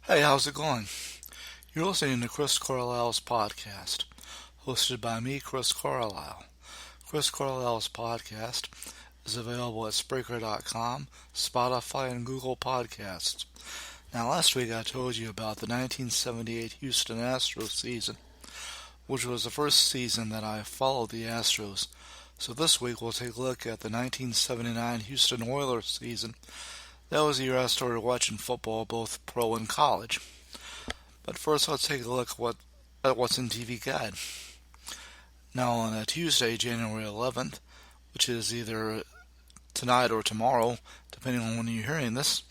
Hey, how's it going? You're listening to Chris Carlisle's podcast, hosted by me, Chris Carlisle. Chris Carlisle's podcast is available at Spreaker.com, Spotify, and Google Podcasts. Now, last week I told you about the 1978 Houston Astros season, which was the first season that I followed the Astros. So this week we'll take a look at the 1979 Houston Oilers season. That was the year I started watching football, both pro and college. But first, let's take a look at what's in TV Guide. Now, on a Tuesday, January 11th, which is either tonight or tomorrow, depending on when you're hearing this,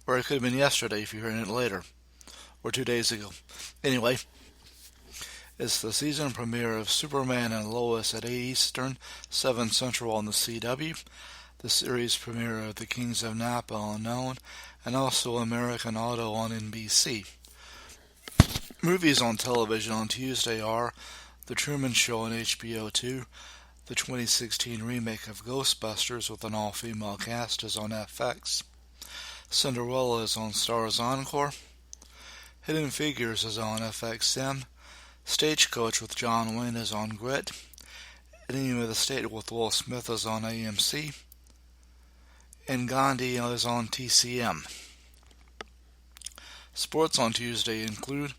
or it could have been yesterday if you're hearing it later, or 2 days ago. Anyway, it's the season premiere of Superman and Lois at 8 Eastern, 7 Central on the CW, the series premiere of The Kings of Napa Unknown, and also American Auto on NBC. Movies on television on Tuesday are The Truman Show on HBO2, the 2016 remake of Ghostbusters with an all-female cast is on FX, Cinderella is on Starz Encore, Hidden Figures is on FXM, Stagecoach with John Wayne is on Grit, Enemy of the State with Will Smith is on AMC, and Gandhi is on TCM. Sports on Tuesday include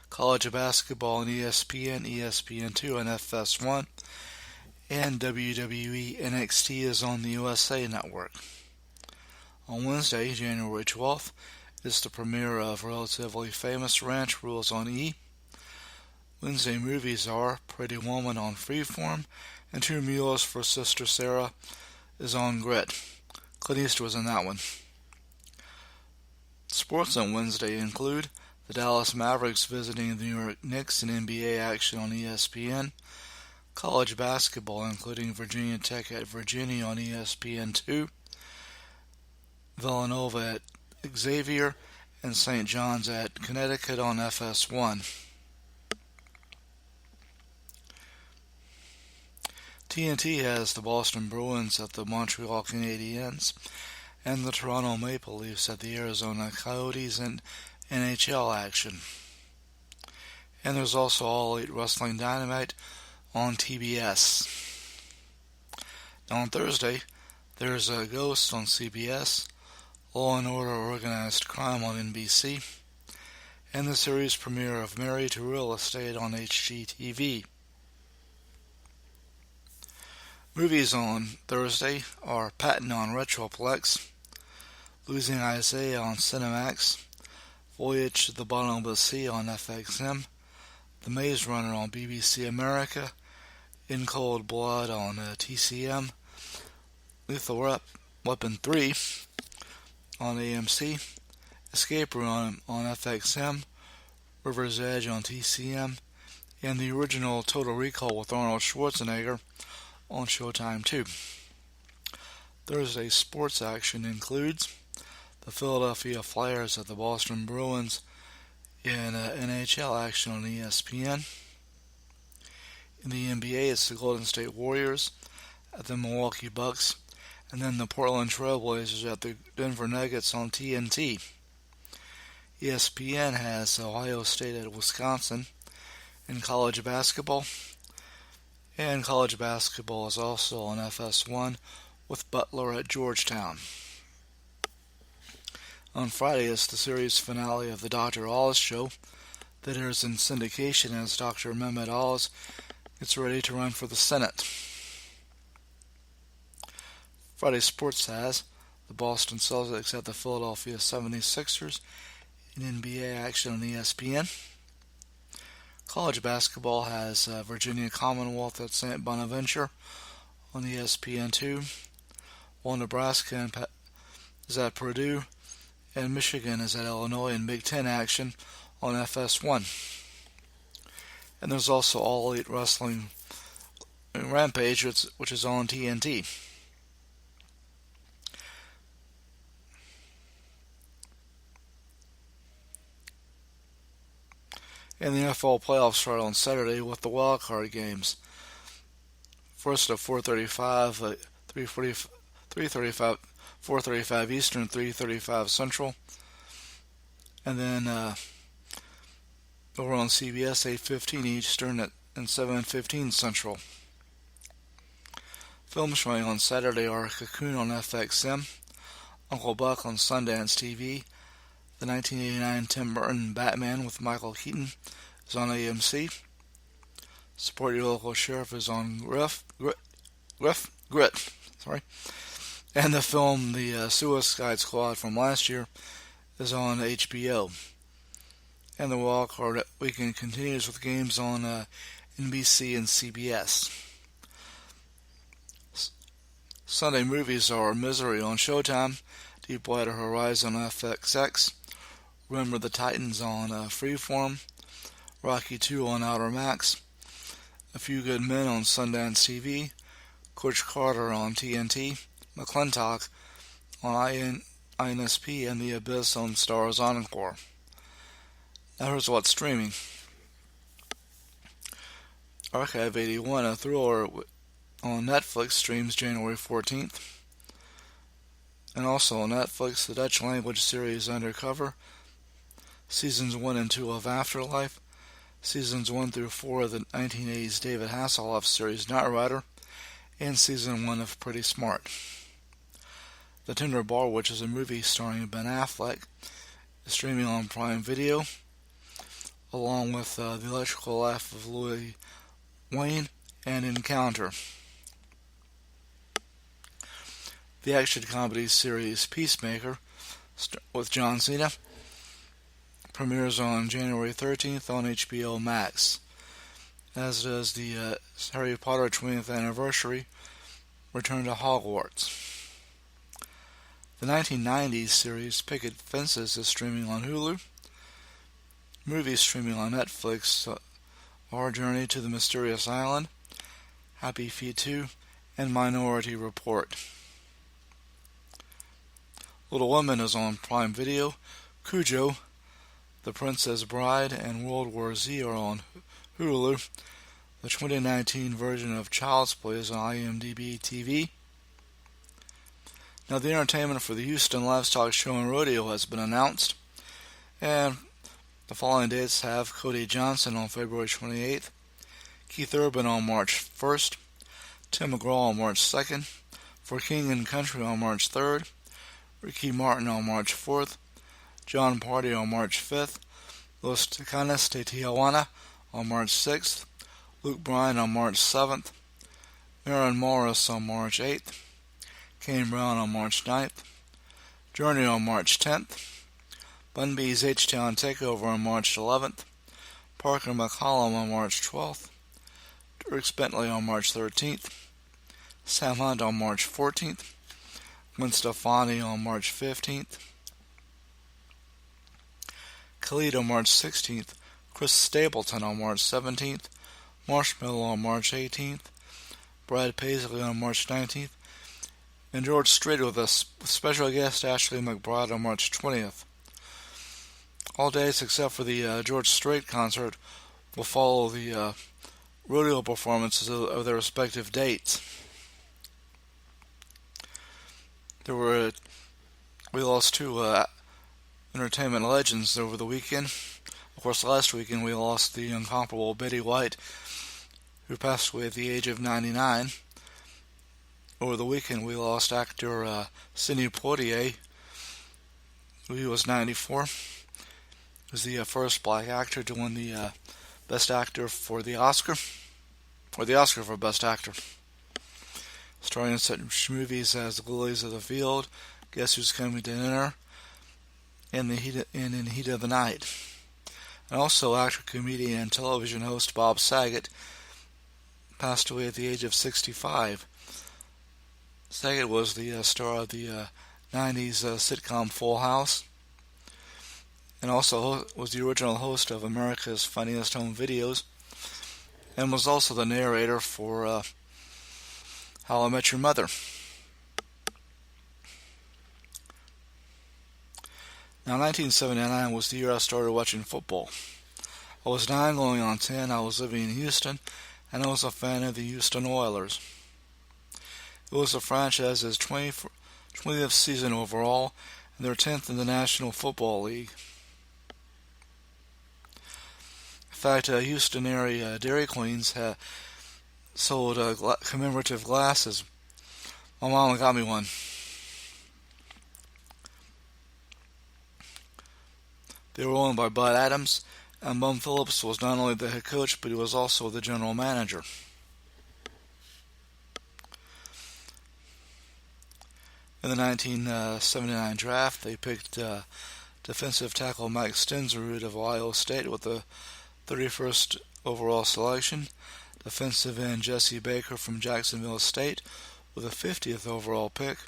college basketball on ESPN, ESPN2, and FS1, and WWE NXT is on the USA Network. On Wednesday, January 12th, is the premiere of Relatively Famous Ranch Rules on E! Wednesday movies are Pretty Woman on Freeform, and Two Mules for Sister Sarah is on Grit. Clint Eastwood was in that one. Sports on Wednesday include the Dallas Mavericks visiting the New York Knicks in NBA action on ESPN, college basketball including Virginia Tech at Virginia on ESPN2, Villanova at Xavier, and St. John's at Connecticut on FS1. TNT has the Boston Bruins at the Montreal Canadiens and the Toronto Maple Leafs at the Arizona Coyotes in NHL action. And there's also All Elite Wrestling Dynamite on TBS. Now on Thursday, there's a Ghost on CBS, Law and Order Organized Crime on NBC, and the series premiere of Married to Real Estate on HGTV. Movies on Thursday are Patton on Retroplex, Losing Isaiah on Cinemax, Voyage to the Bottom of the Sea on FXM, The Maze Runner on BBC America, In Cold Blood on TCM, Lethal Weapon 3 on AMC, Escape Room on FXM, River's Edge on TCM, and the original Total Recall with Arnold Schwarzenegger on Showtime 2. Thursday's sports action includes the Philadelphia Flyers at the Boston Bruins in NHL action on ESPN. In the NBA, it's the Golden State Warriors at the Milwaukee Bucks, and then the Portland Trailblazers at the Denver Nuggets on TNT. ESPN has Ohio State at Wisconsin in college basketball, and college basketball is also on FS1 with Butler at Georgetown. On Friday is the series finale of the Dr. Oz show that airs in syndication as Dr. Mehmet Oz gets ready to run for the Senate. Friday sports has the Boston Celtics at the Philadelphia 76ers in NBA action on ESPN. College basketball has Virginia Commonwealth at St. Bonaventure on ESPN2, while Nebraska is at Purdue, and Michigan is at Illinois in Big Ten action on FS1. And there's also All Elite Wrestling Rampage, which is on TNT. And the NFL playoffs start on Saturday with the wild card games. First at 4:35, 3:35, 4:35 Eastern, 3:35 Central. And then over on CBS, 8:15 Eastern and 7:15 Central. Films showing on Saturday are Cocoon on FXM, Uncle Buck on Sundance TV, the 1989 Tim Burton Batman with Michael Keaton is on AMC, Support Your Local Sheriff is on Grit, and the film The Suicide Squad from last year is on HBO. And the wildcard weekend continues with games on NBC and CBS. Sunday movies are Misery on Showtime, Deepwater Horizon on FXX, Remember the Titans on Freeform, Rocky 2 on Outer Max, A Few Good Men on Sundance TV, Coach Carter on TNT, McClintock on INSP, and The Abyss on Stars Encore. Now here's what's streaming. Archive 81, a thriller on Netflix, streams January 14th. And also on Netflix, the Dutch language series Undercover, Seasons 1 and 2 of Afterlife, Seasons 1 through 4 of the 1980s David Hasselhoff series Knight Rider, and Season 1 of Pretty Smart. The Tender Bar, which is a movie starring Ben Affleck, is streaming on Prime Video, along with The Electrical Life of Louis Wayne and Encounter. The action comedy series Peacemaker with John Cena premieres on January 13th on HBO Max, as does the Harry Potter 20th anniversary Return to Hogwarts. The 1990s series Picket Fences is streaming on Hulu. Movies streaming on Netflix are Journey to the Mysterious Island, Happy Feet 2, and Minority Report. Little Women is on Prime Video. Cujo, The Princess Bride, and World War Z are on Hulu. The 2019 version of Child's Play is on IMDb TV. Now, the entertainment for the Houston Livestock Show and Rodeo has been announced, and the following dates have Cody Johnson on February 28th, Keith Urban on March 1st, Tim McGraw on March 2nd, For King and Country on March 3rd, Ricky Martin on March 4th, John Party on March 5th, Los Tecanes de Tijuana on March 6th, Luke Bryan on March 7th, Maren Morris on March 8th, Kane Brown on March 9th, Journey on March 10th, Bun B's H-Town Takeover on March 11th, Parker McCollum on March 12th, Dierks Bentley on March 13th, Sam Hunt on March 14th, Gwen Stefani on March 15th, Khalid on March 16th, Chris Stapleton on March 17th, Marshmello on March 18th, Brad Paisley on March 19th, and George Strait with a special guest Ashley McBride on March 20th. All dates except for the George Strait concert will follow the rodeo performances of their respective dates. We lost two entertainment legends over the weekend. Of course, last weekend we lost the incomparable Betty White, who passed away at the age of 99. Over the weekend we lost actor Sidney Poitier, who was 94. He was the first black actor to win the Best Actor for the Oscar, or the Oscar for Best Actor. Starring in such movies as The Lilies of the Field, Guess Who's Coming to Dinner, and In Heat of the Night. And also actor, comedian, and television host Bob Saget passed away at the age of 65. Saget was the star of the 90s sitcom Full House, and also was the original host of America's Funniest Home Videos, and was also the narrator for How I Met Your Mother. Now, 1979 was the year I started watching football. I was 9 going on 10, I was living in Houston, and I was a fan of the Houston Oilers. It was the franchise's 20th season overall, and their 10th in the National Football League. In fact, Houston area Dairy Queens sold commemorative glasses. My mama got me one. They were owned by Bud Adams, and Bum Phillips was not only the head coach, but he was also the general manager. In the 1979 draft, they picked defensive tackle Mike Stensrud of Ohio State with the 31st overall selection, defensive end Jesse Baker from Jacksonville State with the 50th overall pick,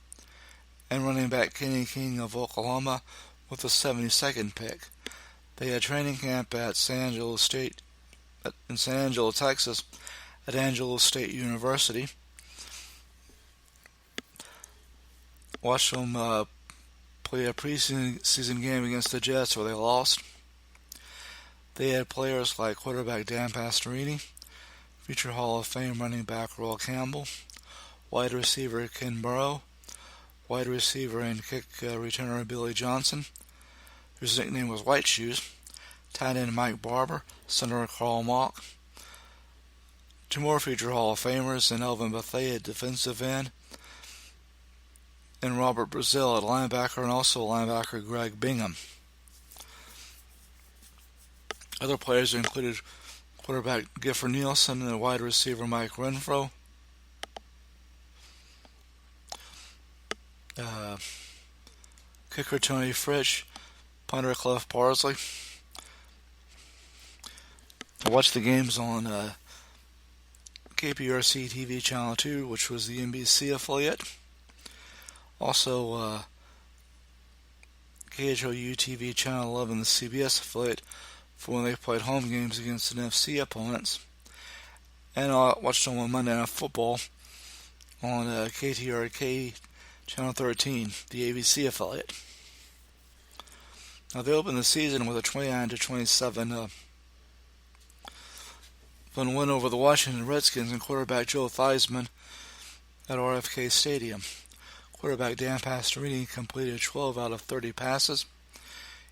and running back Kenny King of Oklahoma with the 72nd pick. They had training camp at in San Angelo, Texas, at Angelo State University. Watched them play a preseason game against the Jets where they lost. They had players like quarterback Dan Pastorini, future Hall of Fame running back Earl Campbell, wide receiver Ken Burrow, wide receiver and kick returner Billy Johnson, whose nickname was White Shoes, tight end Mike Barber, center Carl Mock. Two more future Hall of Famers and Elvin Bethea at defensive end, and Robert Brazil at linebacker, and also linebacker Greg Bingham. Other players included quarterback Gifford Nielsen and wide receiver Mike Renfro. Kicker Tony Fritsch, punter Cliff Parsley. I watched the games on KPRC TV Channel 2, which was the NBC affiliate. Also, KHOU TV Channel 11, the CBS affiliate, for when they played home games against NFC opponents. And I watched them on Monday Night Football on KTRK Channel 13, the ABC affiliate. Now, they opened the season with a 29-27 win over the Washington Redskins and quarterback Joe Theismann at RFK Stadium. Quarterback Dan Pastorini completed 12 out of 30 passes.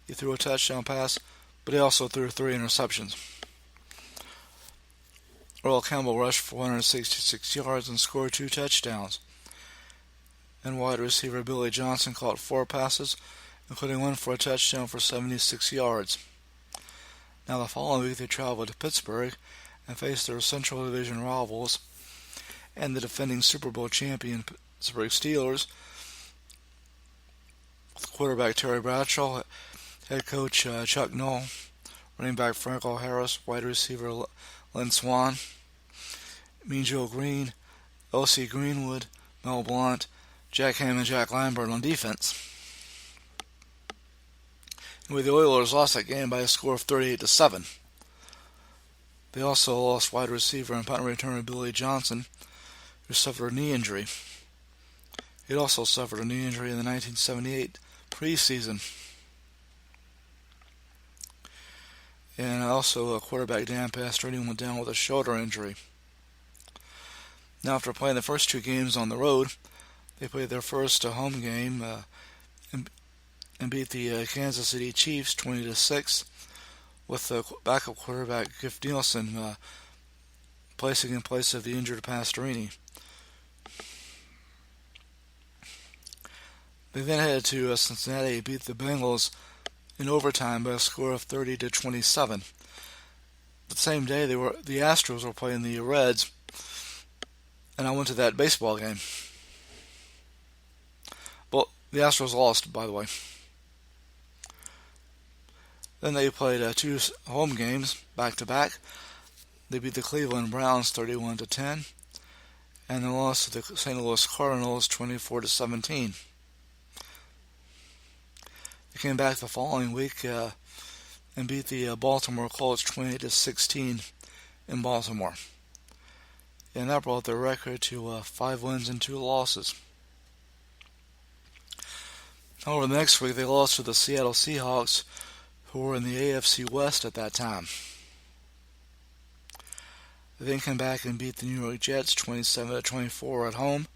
He threw a touchdown pass, but he also threw 3 interceptions. Earl Campbell rushed for 166 yards and scored 2 touchdowns. And wide receiver Billy Johnson caught 4 passes, including 1 for a touchdown for 76 yards. Now the following week they traveled to Pittsburgh and faced their Central Division rivals and the defending Super Bowl champion Pittsburgh Steelers, with quarterback Terry Bradshaw, head coach Chuck Noll, running back Franco Harris, wide receiver Lynn Swann, Mean Joe Green, L.C. Greenwood, Mel Blount, Jack Ham, and Jack Lambert on defense. And the Oilers lost that game by a score of 38-7. They also lost wide receiver and punt returner Billy Johnson, who suffered a knee injury. He had also suffered a knee injury in the 1978 preseason. And also quarterback Dan Pastorini went down with a shoulder injury. Now, after playing the first 2 games on the road, they played their first home game and beat the Kansas City Chiefs 20-6, with the backup quarterback Giff Nielsen placing in place of the injured Pastorini. They then headed to Cincinnati and beat the Bengals in overtime by a score of 30-27. The same day, the Astros were playing the Reds, and I went to that baseball game. Well, the Astros lost, by the way. Then they played 2 home games back-to-back. They beat the Cleveland Browns 31-10, and they lost to the St. Louis Cardinals 24-17. They came back the following week and beat the Baltimore Colts 28-16 in Baltimore. And that brought their record to 5 wins and 2 losses. However, the next week they lost to the Seattle Seahawks, who were in the AFC West at that time. They then came back and beat the New York Jets 27-24 at home.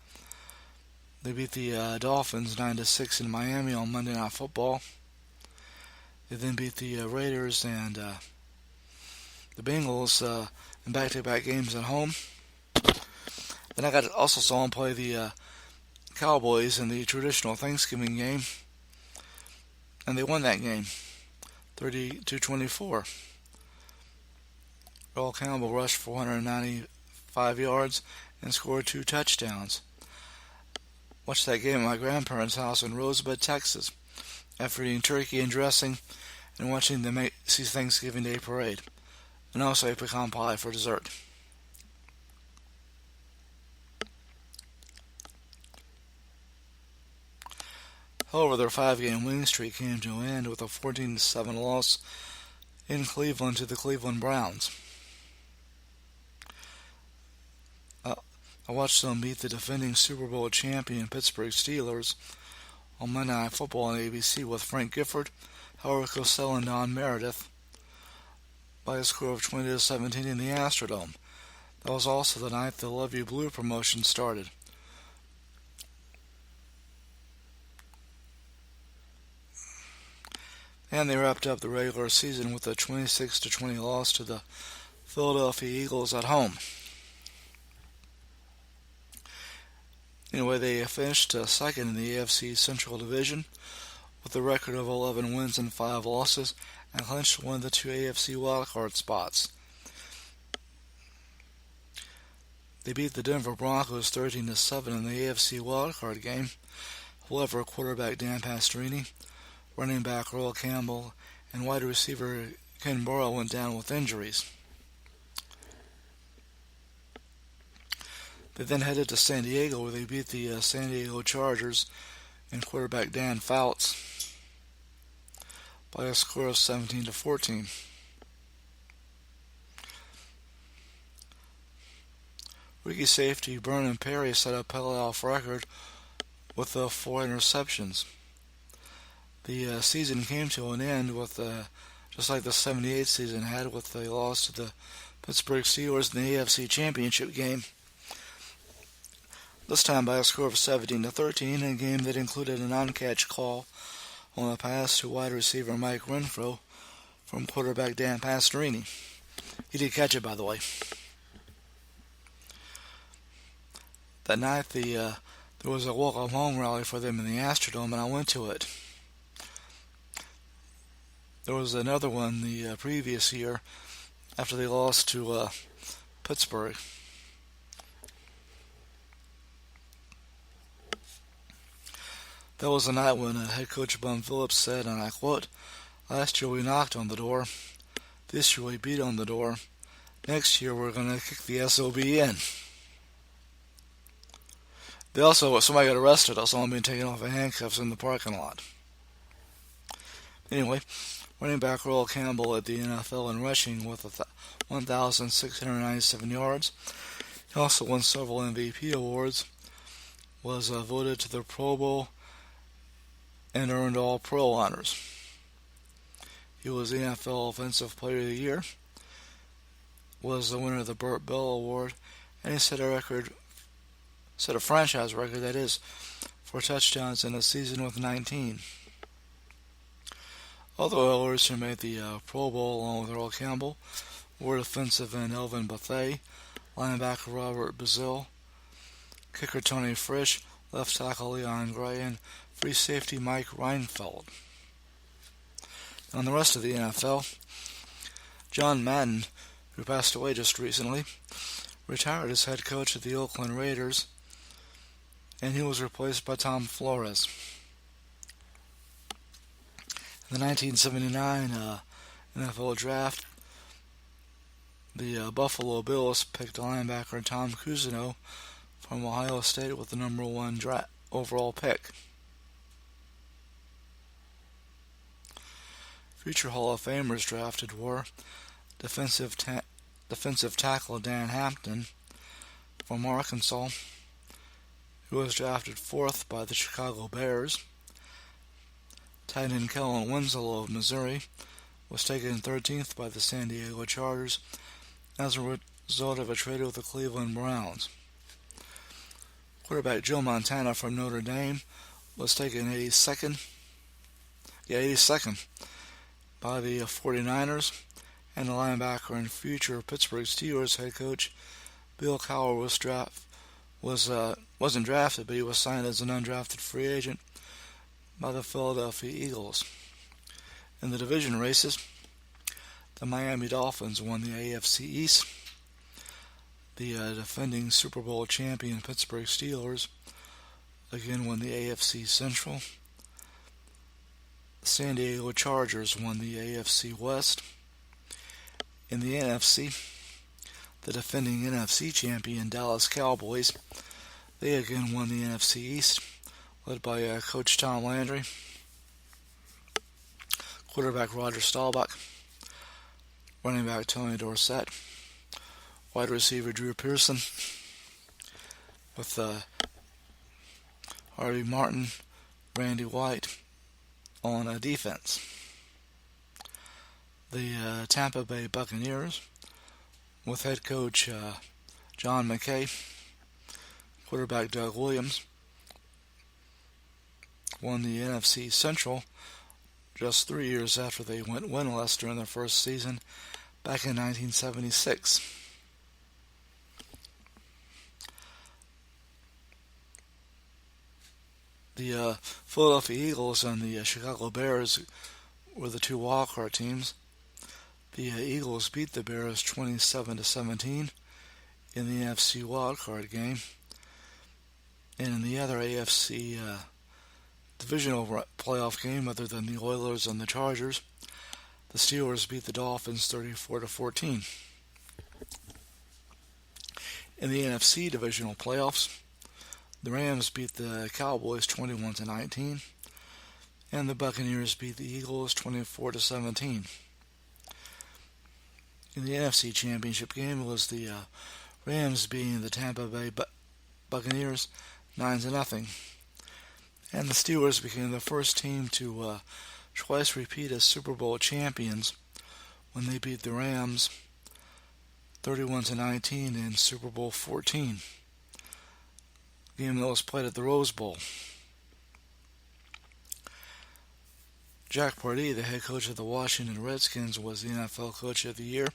They beat the Dolphins 9-6 in Miami on Monday Night Football. They then beat the Raiders and the Bengals in back-to-back games at home. Then I also saw him play the Cowboys in the traditional Thanksgiving game, and they won that game, 30-24. Earl Campbell rushed 495 yards and scored 2 touchdowns. Watched that game at my grandparents' house in Rosebud, Texas, after eating turkey and dressing and watching the Macy's Thanksgiving Day Parade, and also a pecan pie for dessert. However, their 5-game winning streak came to an end with a 14-7 loss in Cleveland to the Cleveland Browns. I watched them beat the defending Super Bowl champion Pittsburgh Steelers on Monday Night Football on ABC with Frank Gifford, Howard Cosell, and Don Meredith by a score of 20-17 in the Astrodome. That was also the night the Love You Blue promotion started. And they wrapped up the regular season with a 26-20 loss to the Philadelphia Eagles at home. Anyway, they finished second in the AFC Central Division with a record of 11 wins and 5 losses and clinched one of the 2 AFC wildcard spots. They beat the Denver Broncos 13-7 in the AFC wildcard game. However, quarterback Dan Pastorini, running back Earl Campbell, and wide receiver Ken Burrow went down with injuries. They then headed to San Diego, where they beat the San Diego Chargers and quarterback Dan Fouts by a score of 17-14. Rookie safety Vernon Perry set a playoff record with 4 interceptions. The season came to an end with just like the '78 season had, with a loss to the Pittsburgh Steelers in the AFC Championship game. This time by a score of 17-13 in a game that included a non-catch call on a pass to wide receiver Mike Renfro from quarterback Dan Pastorini. He did catch it, by the way. That night, there was a welcome home rally for them in the Astrodome, and I went to it. There was another one the previous year after they lost to Pittsburgh. That was the night when head coach Bum Phillips said, and I quote, "Last year we knocked on the door. This year we beat on the door. Next year we're going to kick the SOB in." Somebody got arrested. Someone being taken off of handcuffs in the parking lot. Anyway, running back Earl Campbell led the NFL in rushing with 1,697 yards. He also won several MVP awards, was voted to the Pro Bowl, and earned All-Pro honors. He was the NFL Offensive Player of the Year, was the winner of the Burt Bell Award, and he set a franchise record, that is, for touchdowns in a season with 19. Other Oilers who made the Pro Bowl along with Earl Campbell were defensive end Elvin Bethea, linebacker Robert Bazile, kicker Tony Frisch, left tackle Leon Gray, and free safety Mike Reinfeldt. On the rest of the NFL, John Madden, who passed away just recently, retired as head coach of the Oakland Raiders, and he was replaced by Tom Flores. In the 1979 NFL Draft, the Buffalo Bills picked linebacker Tom Cousineau from Ohio State with the number 1 overall pick. Future Hall of Famers drafted were defensive tackle Dan Hampton from Arkansas, who was drafted 4th by the Chicago Bears. Tight end Kellen Winslow of Missouri was taken 13th by the San Diego Chargers as a result of a trade with the Cleveland Browns. Quarterback Joe Montana from Notre Dame was taken 82nd by the 49ers, and the linebacker and future Pittsburgh Steelers head coach Bill Cowher wasn't drafted, but he was signed as an undrafted free agent by the Philadelphia Eagles. In the division races, the Miami Dolphins won the AFC East. The defending Super Bowl champion Pittsburgh Steelers again won the AFC Central. The San Diego Chargers won the AFC West. In the NFC, the defending NFC champion Dallas Cowboys, they again won the NFC East, led by Coach Tom Landry, quarterback Roger Staubach, running back Tony Dorsett, wide receiver Drew Pearson, with Harvey Martin, Randy White on defense. The Tampa Bay Buccaneers, with head coach John McKay, quarterback Doug Williams, won the NFC Central just 3 years after they went winless during their first season back in 1976. The Philadelphia Eagles and the Chicago Bears were the two wildcard teams. The Eagles beat the Bears 27-17 in the NFC wildcard game. And in the other AFC divisional playoff game, other than the Oilers and the Chargers, the Steelers beat the Dolphins 34-14. In the NFC divisional playoffs, the Rams beat the Cowboys 21-19, and the Buccaneers beat the Eagles 24-17. In the NFC Championship game, it was the Rams beating the Tampa Bay Buccaneers 9-0, and the Steelers became the first team to twice repeat as Super Bowl champions when they beat the Rams 31-19 in Super Bowl 14. Game that was played at the Rose Bowl. Jack Pardee, the head coach of the Washington Redskins, was the NFL Coach of the Year.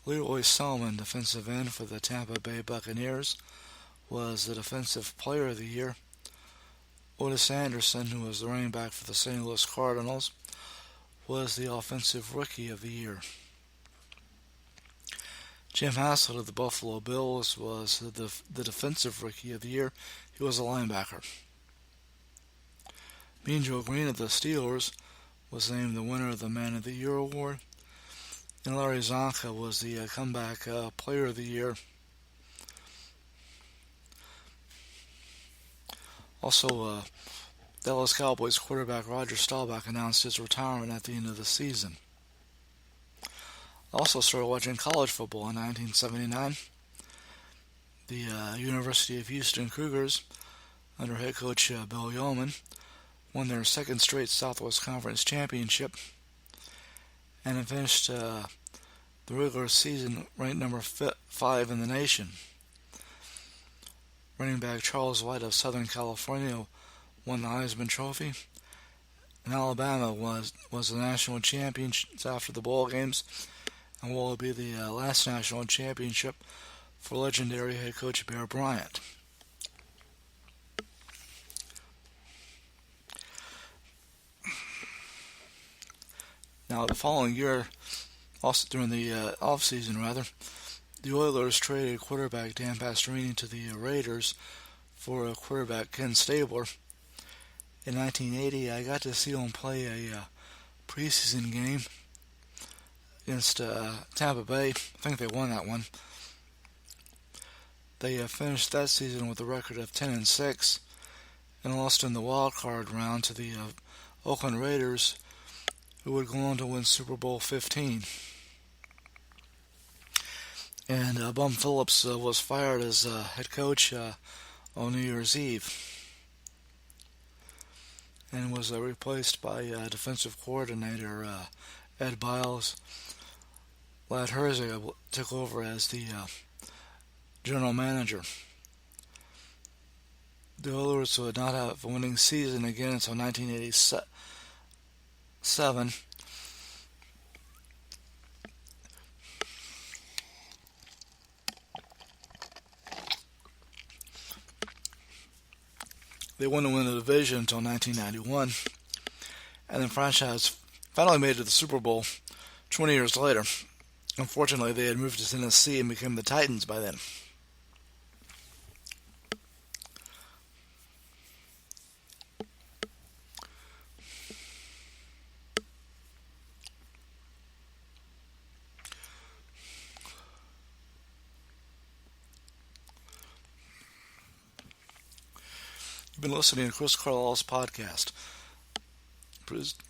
Leroy Selman, defensive end for the Tampa Bay Buccaneers, was the Defensive Player of the Year. Otis Anderson, who was the running back for the St. Louis Cardinals, was the Offensive Rookie of the Year. Jim Haslett of the Buffalo Bills was the Defensive Rookie of the Year. He was a linebacker. Mean Joe Green of the Steelers was named the winner of the Man of the Year award. And Larry Zonka was the Comeback Player of the Year. Also, Dallas Cowboys quarterback Roger Staubach announced his retirement at the end of the season. I also started watching college football in 1979. The University of Houston Cougars, under head coach Bill Yeoman, won their second straight Southwest Conference championship and finished the regular season ranked number 5 in the nation. Running back Charles White of Southern California won the Heisman Trophy, and Alabama was the national champions after the bowl games, and will be the last national championship for legendary head coach Bear Bryant. Now, the following year, also during the off-season, the Oilers traded quarterback Dan Pastorini to the Raiders for quarterback Ken Stabler. In 1980, I got to see him play a preseason game against Tampa Bay. I think they won that one. They finished that season with a record of 10-6 and lost in the wild card round to the Oakland Raiders, who would go on to win Super Bowl 15. And Bum Phillips was fired as head coach on New Year's Eve and was replaced by defensive coordinator Ed Biles. Lad Herzog took over as the general manager. The Oilers would not have a winning season again until 1987, They wouldn't win the division until 1991, and the franchise finally made it to the Super Bowl 20 years later. Unfortunately, they had moved to Tennessee and became the Titans by then. You've been listening to Chris Carlisle's podcast,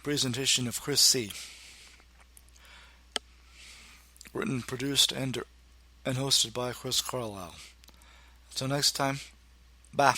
presentation of Chris C. Written, produced, and hosted by Chris Carlisle. Until next time, bye.